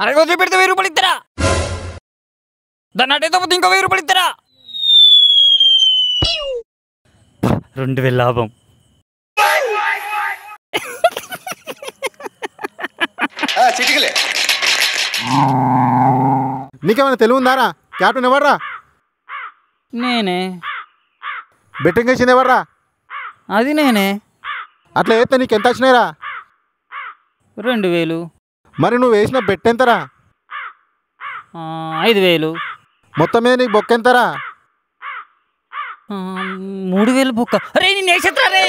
అరే రోజు పెడితే 1000 రూపాయలు ఇస్తారా? దాన్ని అటైతే పోతే ఇంకో 1000 రూపాయలు ఇస్తారా? 2000 లాభం. నీకేమైనా తెలివి ఉందారా? క్యాప్టెన్ ఎవర్రా? నేనే. బెట్టింగ్ వేసింది ఎవర్రా? అది నేనే. అట్లా వేస్తే నీకు ఎంత వచ్చినాయిరా? 2000. మరి నువ్వు వేసిన బెట్ ఎంతరా? 5000. మొత్తం మీద నీకు బొక్క ఎంతరా? 3000 బొక్క. అరే నేను వేసేత్రా రే.